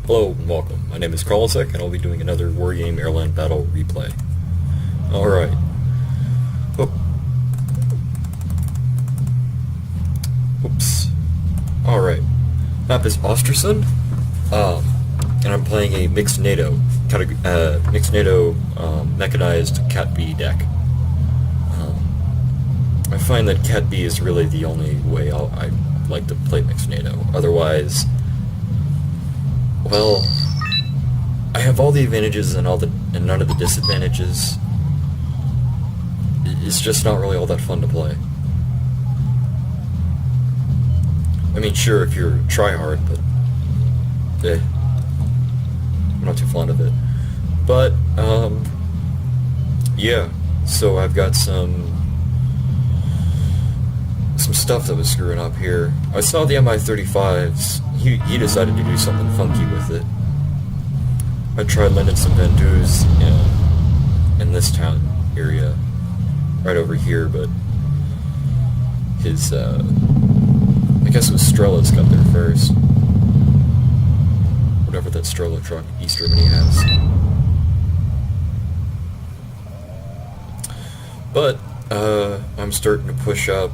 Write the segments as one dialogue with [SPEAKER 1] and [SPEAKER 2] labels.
[SPEAKER 1] Hello and welcome. My name is Karlsek and I'll be doing another Wargame Airland battle replay. Alright. Oops. Alright. Map is Ostersund. And I'm playing a mixed NATO mechanized Cat B deck. I find that Cat B is really the only way I like to play mixed NATO. Otherwise, well, I have all the advantages and none of the disadvantages. It's just not really all that fun to play. I mean, sure, if you're try-hard, but I'm not too fond of it. But yeah. So I've got some stuff that was screwing up here. I saw the Mi-35s. He decided to do something funky with it. I tried lending some Ventus in this town area, right over here, but his, I guess it was Strela's got there first. Whatever that Strela truck East Germany has. But, I'm starting to push up.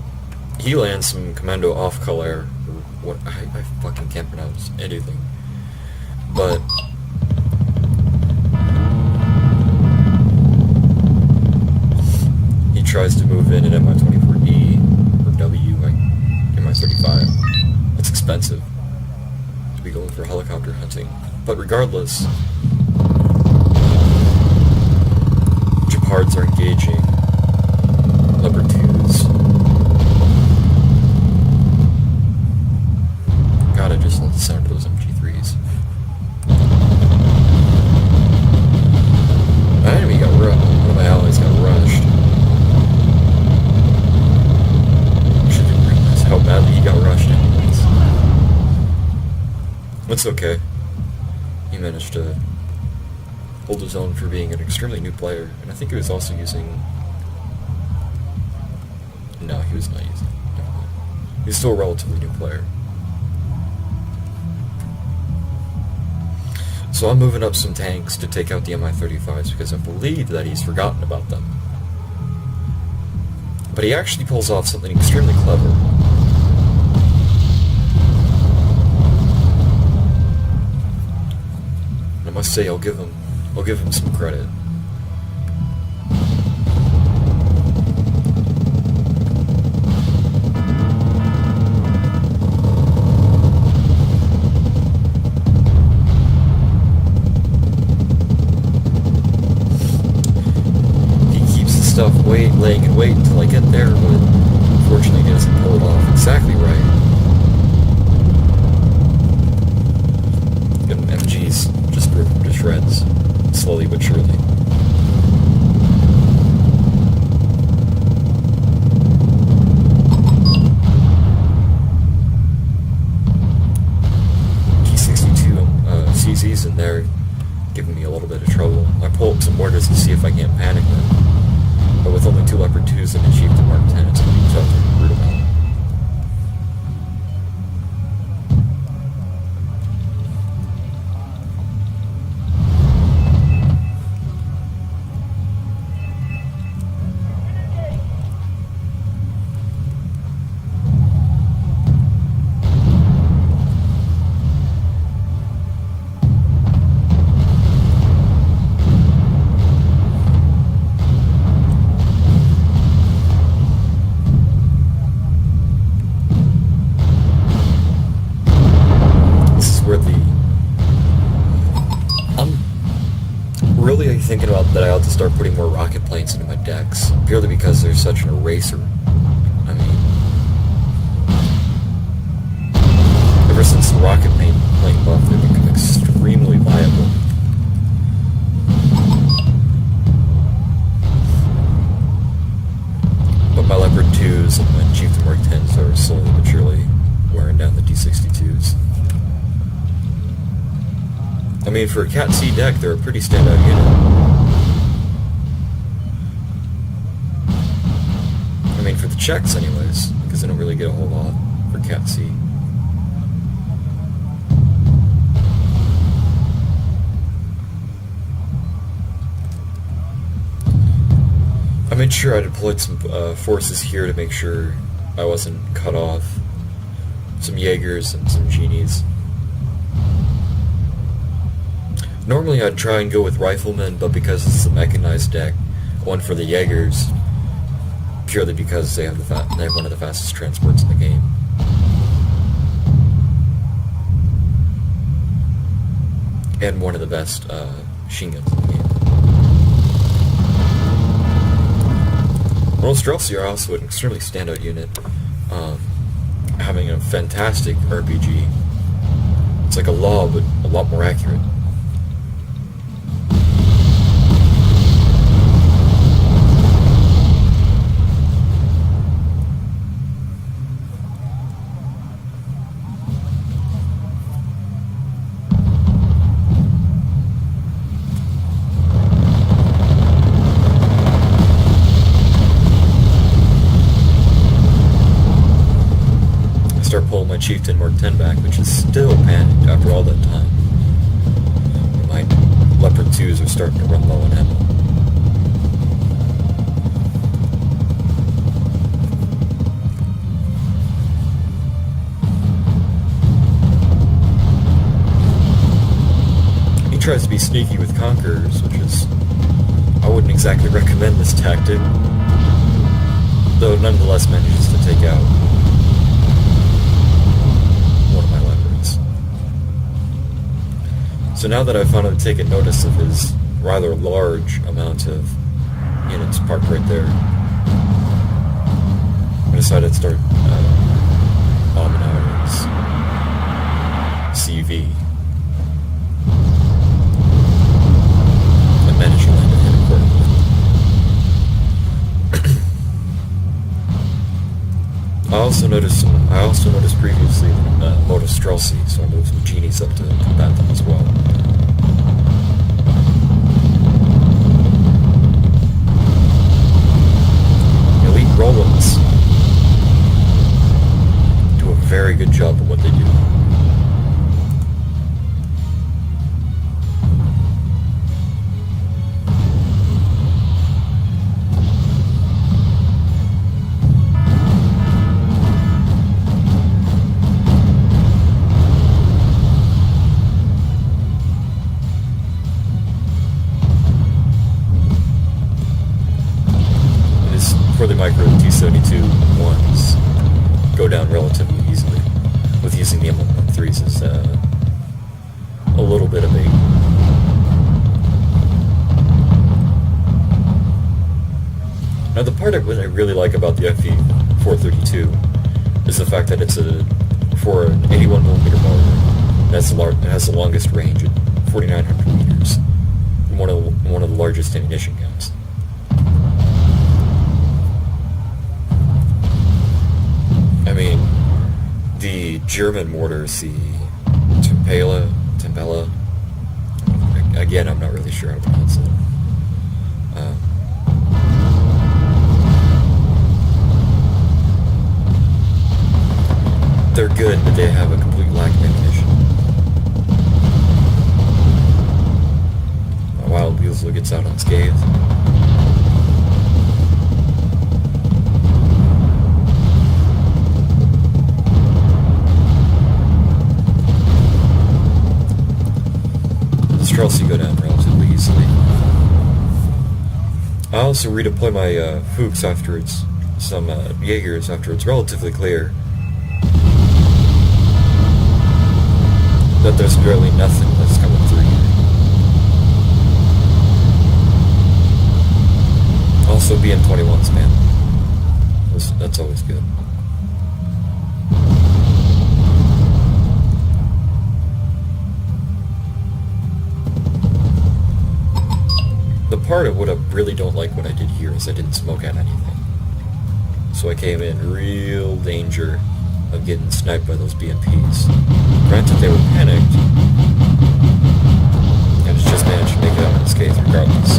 [SPEAKER 1] He lands some commando off color. What I fucking can't pronounce anything. But he tries to move in an Mi-24D or Mi-35. It's expensive to be going for helicopter hunting. But regardless, Gepards are engaging. Leopard 2s. God, I just love the sound of those MG3s. My enemy got rushed. One of my allies got rushed. I didn't realize how badly he got rushed anyways. It's okay. He managed to hold his own for being an extremely new player, and I think he was also using... No, he was not using it. He's still a relatively new player. So I'm moving up some tanks to take out the Mi-35s because I believe that he's forgotten about them. But he actually pulls off something extremely clever. And I must say, I'll give him some credit. Laying in wait until I get there, but unfortunately he doesn't pull it off exactly right. Get MGs just rip them to shreds, slowly but surely. T-62 CZ's in there, giving me a little bit of trouble. I pull up some mortars to see if I can't panic them. But with only 2 Leopard 2s and a Chieftain Mark 10, it's going to be tough to root them out. Really thinking about that I ought to start putting more rocket planes into my decks, purely because they're such an eraser. I mean, ever since the rocket plane buff, they've become extremely viable. But my Leopard 2s and my Chieftain Mark 10s are slowly but surely wearing down the D62s. I mean, for a Cat C deck, they're a pretty standout unit. I mean, for the Czechs anyways, because they don't really get a whole lot for Cat C. made sure I deployed some forces here to make sure I wasn't cut off. Some Jaegers and some Genies. Normally I'd try and go with Riflemen, but because it's a mechanized deck, I went for the Jaegers, purely because they have one of the fastest transports in the game. And one of the best machine guns in the game. Ostersund are also an extremely standout unit, having a fantastic RPG. It's like a law, but a lot more accurate. Start pulling my Chieftain Mark 10 back, which is still panicked after all that time. And my Leopard 2s are starting to run low on ammo. He tries to be sneaky with Conquerors, which is... I wouldn't exactly recommend this tactic, though nonetheless manages to take out one of my leopards. So now that I've finally taken notice of his rather large amount of units parked right there, I decided to start bombing out his CV. And managed to land a hit accordingly. I also noticed previously Moto Streltsy, so I moved some Genies up to combat them as well. Elite Rollins do a very good job of what they do. For the micro T-72 ones go down relatively easily, with using the M113s as a little bit of bait. Now the part that I really like about the FE-432 is the fact that it's for an 81mm mortar, it has the longest range at 4,900 meters, and one of the largest ammunition guns. I mean, the German mortars, the Tempela, again, I'm not really sure how to pronounce it. They're good, but they have a complete lack of ammunition. Wild Weasel gets out unscathed. Streltsy go down relatively easily. I also redeploy my Fuchs after it's some Jaegers after it's relatively clear that there's really nothing that's coming through here. Also BM-21s, man. That's always good. The part of what I really don't like what I did here is I didn't smoke out anything. So I came in real danger of getting sniped by those BMPs. Granted, they were panicked, and it's just managed to make it out unscathed regardless.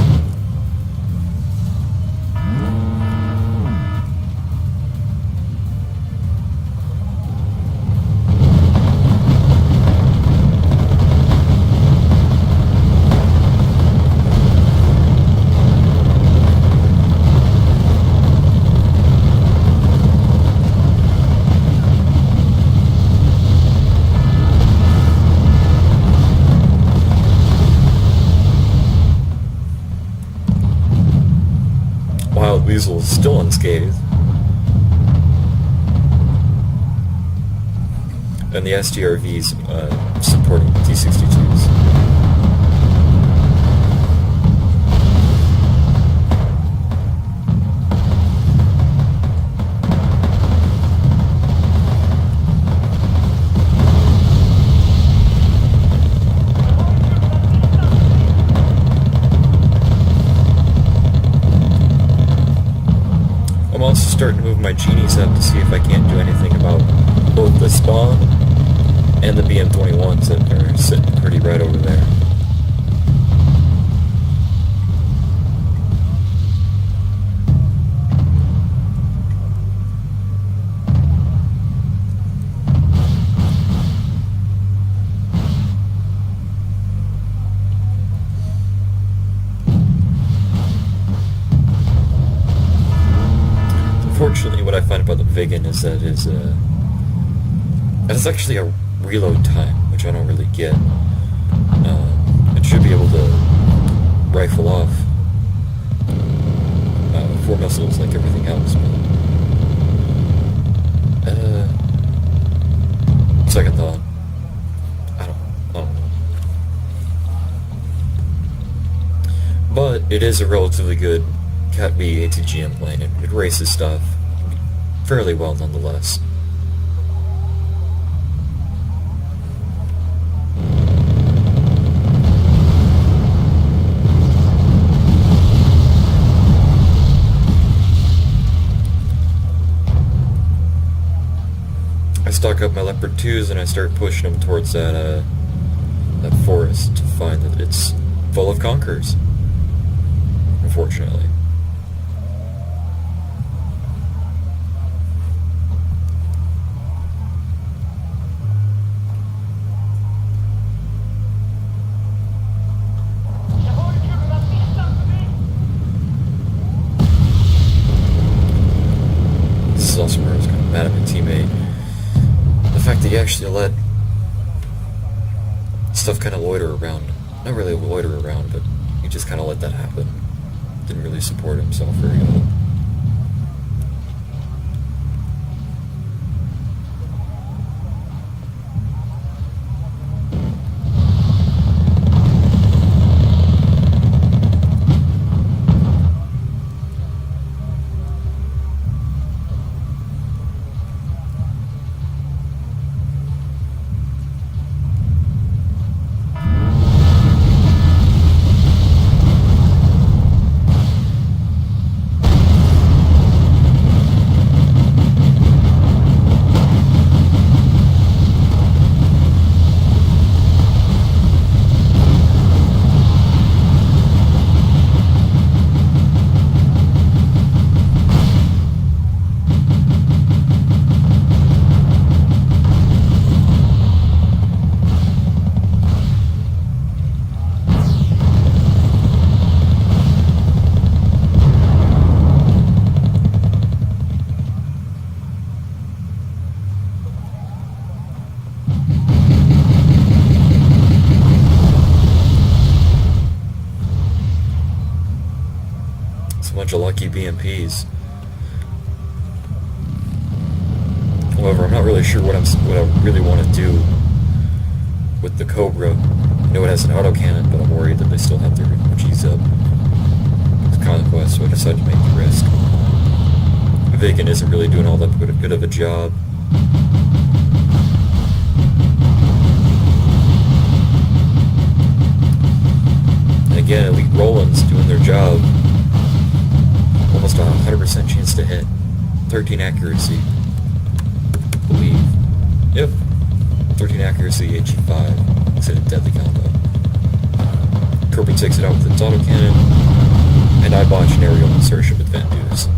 [SPEAKER 1] Fusil is still unscathed. And the STRV's supporting T-62s. I'm also starting to move my genies up to see if I can't do anything about both the spawn and the BM-21s that are sitting pretty right over there. Unfortunately, what I find about the Viggen is that it is actually a reload time, which I don't really get. It should be able to rifle off 4 missiles like everything else, but second thought, I don't know. But it is a relatively good Cat B ATGM plane. It races stuff fairly well nonetheless. I stock up my Leopard 2s and I start pushing them towards that forest to find that it's full of Conquerors, unfortunately. This is also where I was kind of mad at my teammate. The fact that he actually let stuff kind of loiter around. Not really loiter around, but he just kind of let that happen. Didn't really support himself very well. A bunch of lucky BMPs. However, I'm not really sure what I really want to do with the Cobra. I know it has an autocannon, but I'm worried that they still have their G's up with Conquest, so I decided to make the risk. Viggen isn't really doing all that good of a job. And again, Elite Roland's doing their job. Almost a 100% chance to hit. 13 accuracy. I believe. Yep. 13 accuracy, HE5. It's in a deadly combo. Kirby takes it out with its autocannon, and I botch an aerial insertion with Van Dues.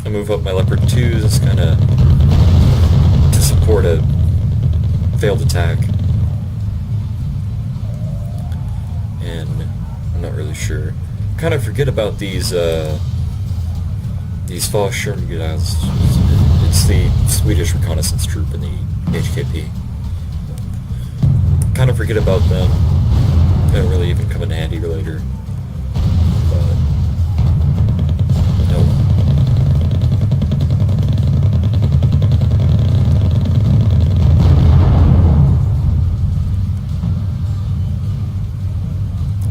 [SPEAKER 1] I move up my Leopard 2s, kind of to support a failed attack. not really sure. Kind of forget about these Fallskärmsgevärs. It's the Swedish reconnaissance troop in the HKP. Kind of forget about them. They don't really even come in handy later. But no.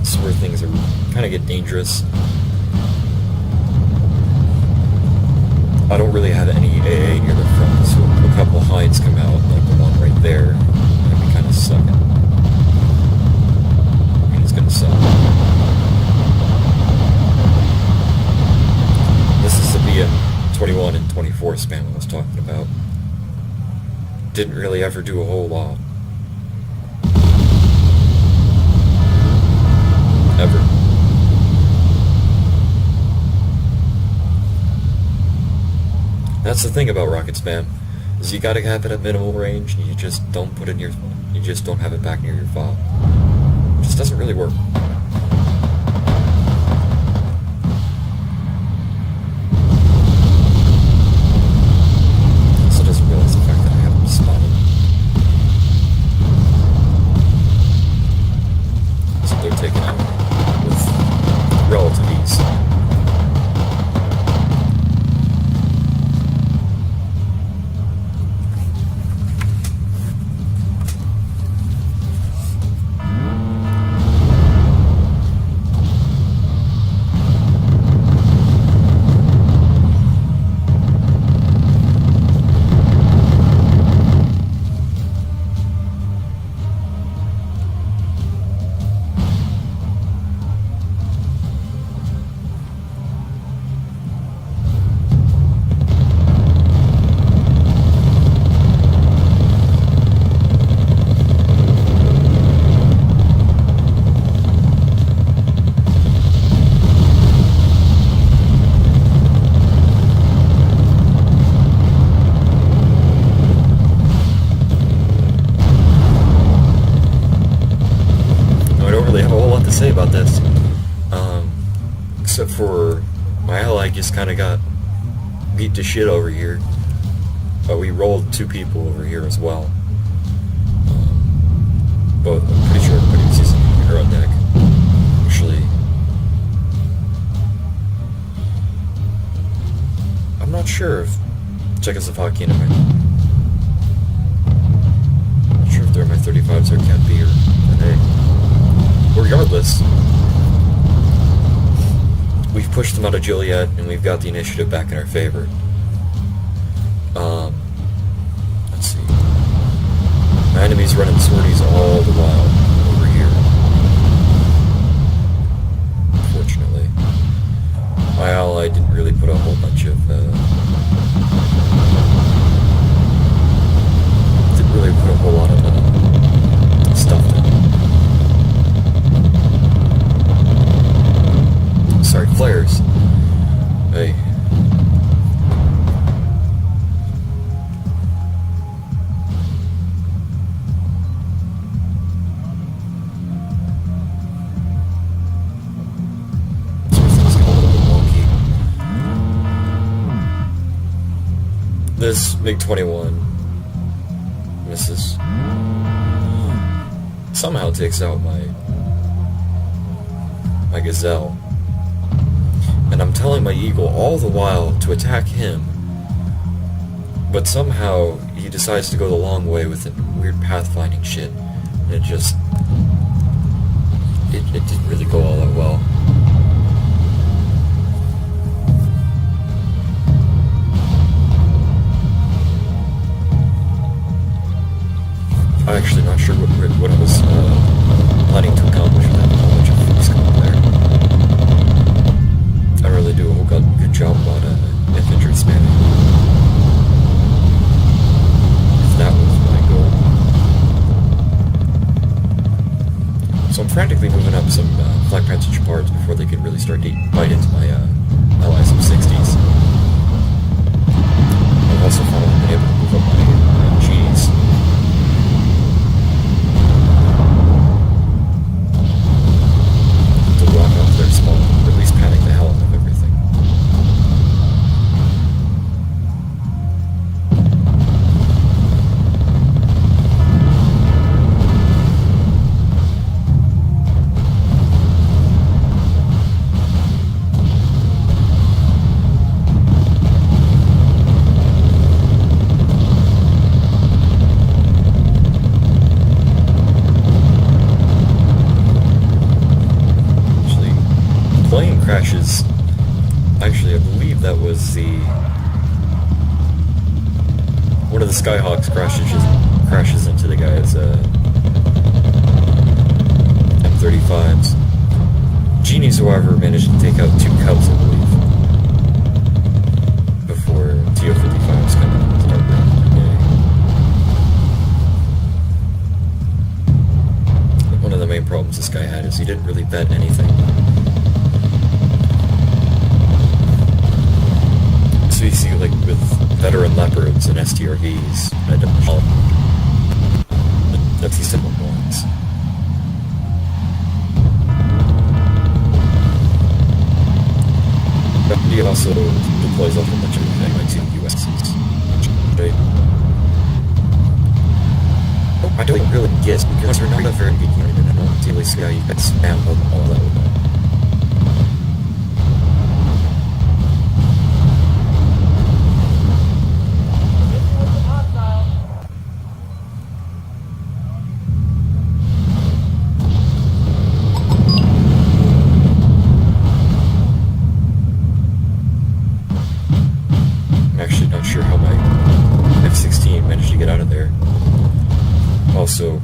[SPEAKER 1] This is where things are kind of get dangerous. I don't really have any AA near the front, so a couple hides come out, like the one right there. That'd be kind of sucking. I mean, it's gonna suck. This is the BM21 and 24 spam I was talking about. Didn't really ever do a whole lot. Ever. That's the thing about rocket spam, is you gotta have it at minimal range, and you just don't put it in your, you just don't have it back near your fob. It just doesn't really work. Also doesn't realize the fact that I have them spotted. So they're taken out with relative ease. Say about this, except for my ally just kind of got beat to shit over here, but we rolled 2 people over here as well. Both, I'm pretty sure everybody was using the hero deck. Actually, I'm not sure if Czechoslovakian are not sure if they're my 35s or Cat B or hey. Regardless, we've pushed them out of Juliet, and we've got the initiative back in our favor. Let's see. My enemy's running sorties all the while over here. Unfortunately. My ally didn't really put a whole bunch of, didn't really put a whole lot of, stuff down. Sorry, flares. Hey. This MiG-21 misses. Somehow takes out my Gazelle. And I'm telling my Eagle all the while to attack him, but somehow he decides to go the long way with it weird pathfinding shit, and it didn't really go all that well. I'm actually not sure what I was planning to accomplish with that knowledge of who's coming there. I really do a whole good job about infantry spamming. If that was my goal. So I'm frantically moving up some Black Panther Chapards before they could really start to bite into my allies of 60s. I've also finally been able to move up my Gs. The rock as one of the Skyhawks crashes into the guy's M35s. Genies, however, managed to take out 2 Cubs, I believe, before TO-55s come out and start running the day. One of the main problems this guy had is he didn't really vet anything. So you see, like, with veteran Leopards and STRVs, that's these simple ones. He also deploys off a bunch of MI2 USCs. I don't really guess because they're not a very good unit, and I don't really see how you can spam all that with them. Also,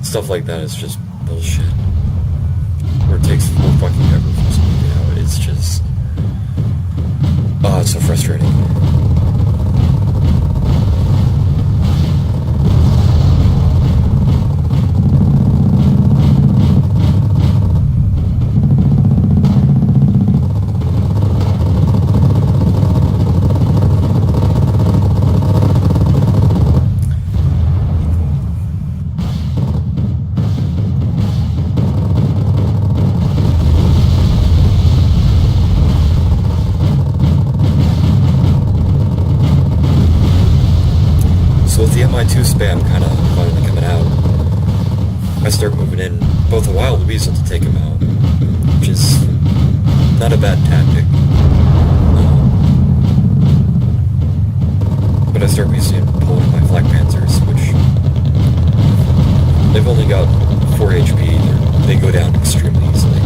[SPEAKER 1] stuff like that is just bullshit. Or it takes fucking ever for something to get out. It's just... oh, it's so frustrating. With the MI2 spam kind of finally coming out, I start moving in both a wild weasel to take him out, which is not a bad tactic. But I start using pulling my Flak Panzers, which they've only got 4 HP. They go down extremely easily.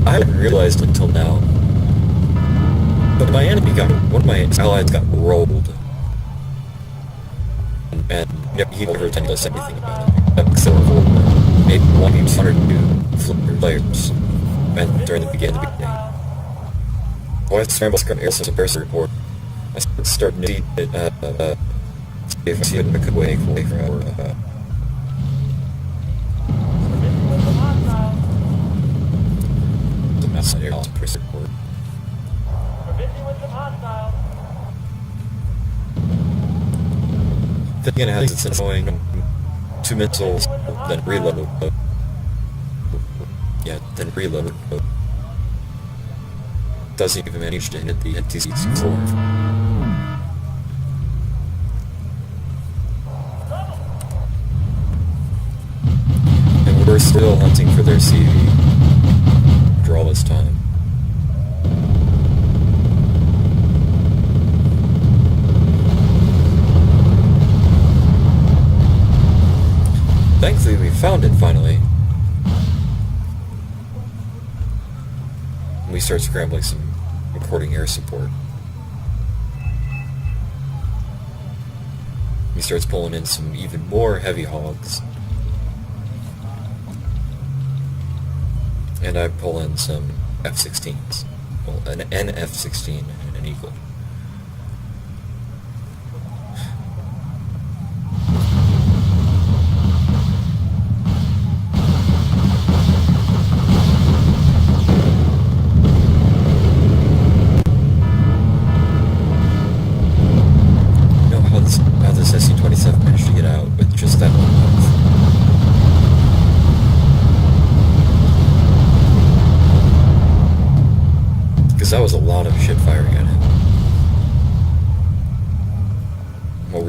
[SPEAKER 1] I hadn't realized until now, but one of my allies got rolled, and he never tended to say anything about it, except for maybe one of 102 players, and during the beginning. Well, I scrambled scrum air system burst report. I started to see if I see a good way for air press report. Then again, it has its annoying 2 missiles, then reload. Yeah, then reload. Doesn't even manage to hit the NTC's floor. And we're still hunting for their CV after all this time. Thankfully, we found it finally. We start scrambling some recording air support. He starts pulling in some even more heavy hogs. And I pull in some F-16s. Well, an F-16 and an Eagle.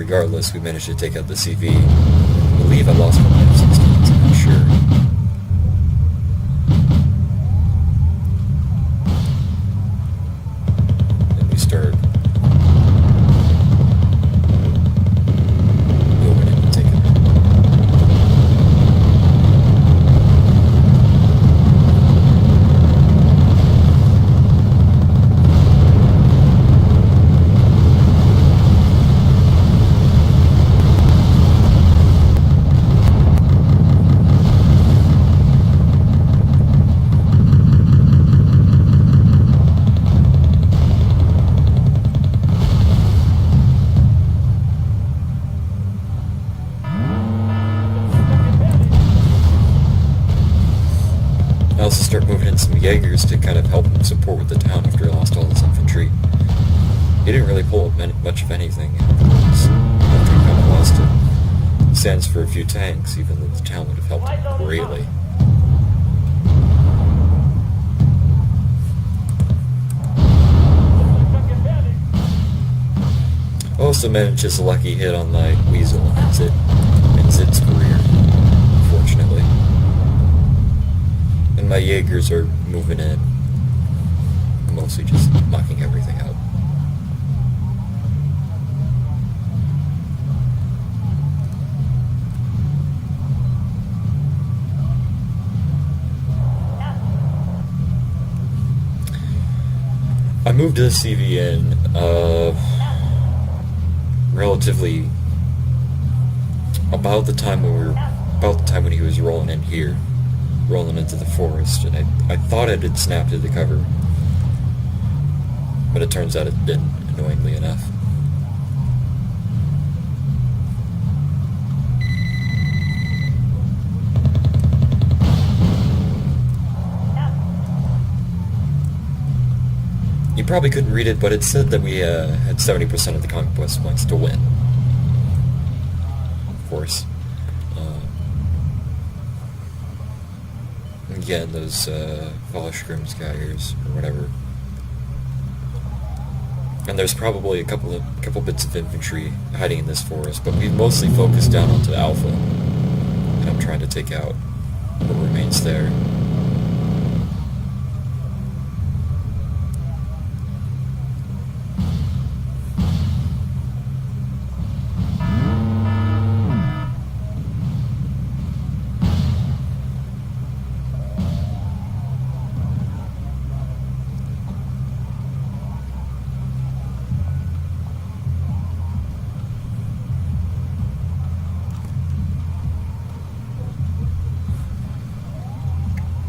[SPEAKER 1] regardless, we managed to take out the CV. I believe I lost one of the F-16s, I'm not sure. Then we start moving in and taking it. I also start moving in some Jaegers to kind of help him support with the town after he lost all his infantry. He didn't really pull up much of anything afterwards, after he kind of lost it. He stands for a few tanks, even though the town would have helped him greatly. I also managed just a lucky hit on my Weasel and ends its career, unfortunately. And my Jaegers are moving in, mostly just knocking everything out. I moved to the CV in relatively about the time when he was rolling in here. Rolling into the forest, and I thought it had snapped to the cover, but it turns out it didn't, annoyingly enough. You probably couldn't read it, but it said that we had 70% of the Conquest points to win. Of course. Again, those Vollskrimsgeiers or whatever. And there's probably a couple bits of infantry hiding in this forest, but we've mostly focused down onto Alpha, and I'm trying to take out what remains there.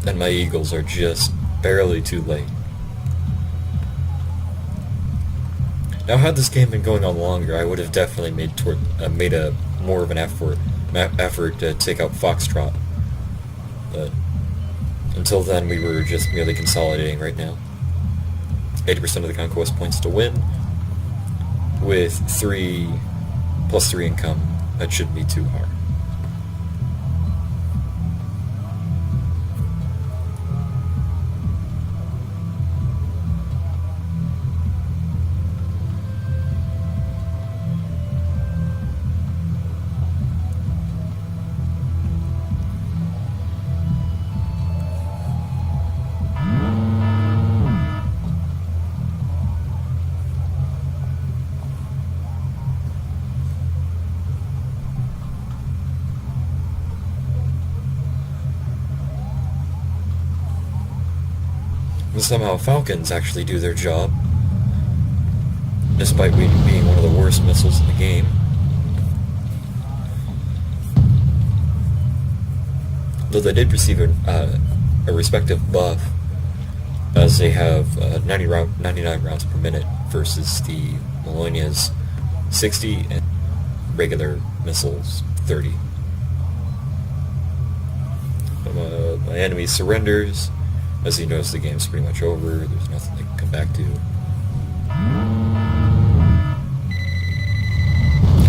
[SPEAKER 1] And my Eagles are just barely too late. Now, had this game been going on longer, I would have definitely made a more of an effort to take out Foxtrot. But until then, we were just merely consolidating right now. 80% of the Conquest points to win, with 3+3 income. That shouldn't be too hard. And somehow Falcons actually do their job, despite being one of the worst missiles in the game. Though they did receive a respective buff, as they have 99 rounds per minute versus the Molonia's 60 and regular missiles 30. My enemy surrenders. As he knows the game's pretty much over, there's nothing they can come back to.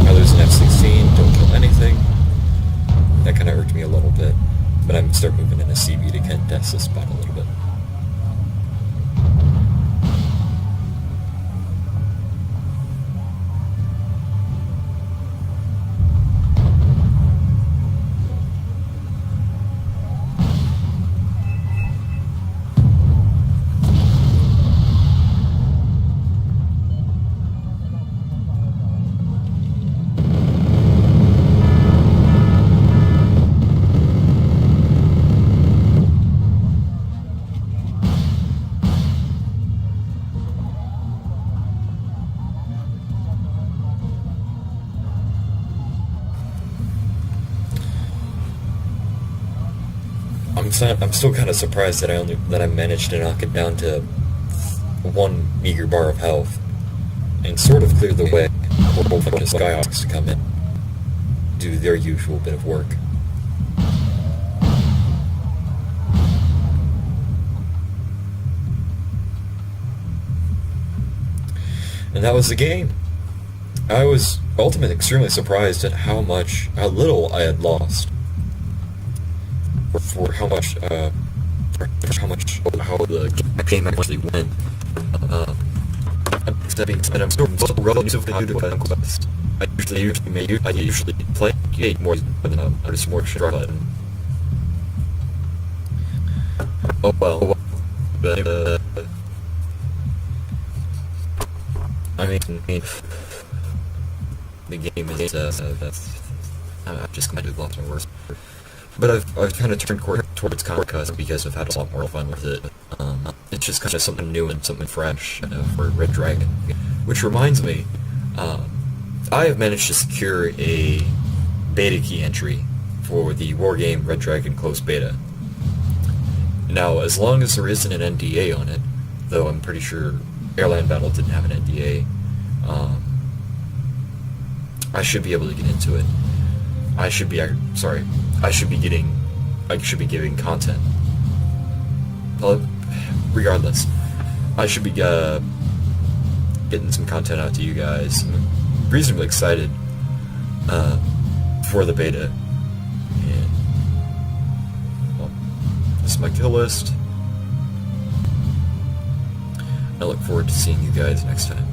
[SPEAKER 1] I lose an F-16, don't kill anything. That kind of irked me a little bit, but I'm start moving in a CB to contest this spot a little bit. I'm still kind of surprised that I managed to knock it down to 1 meager bar of health, and sort of cleared the way for both of the Skyhawks to come in, do their usual bit of work. And that was the game. I was ultimately extremely surprised at how little I had lost. For how the game actually went. That being said, I'm still relatively new to Conquest. I usually play more than I just more struggle. Oh well. But I mean, the game is I'm just glad to lost my worst. But I've kind of turned towards Conquest because I've had a lot more fun with it. It's just kind of something new and something fresh for Red Dragon. Which reminds me, I have managed to secure a beta key entry for the Wargame Red Dragon closed beta. Now, as long as there isn't an NDA on it, though I'm pretty sure Airland Battle didn't have an NDA, I should be able to get into it. I should be giving content. Well, regardless, I should be getting some content out to you guys. I'm reasonably excited for the beta. And, well, this is my kill list. I look forward to seeing you guys next time.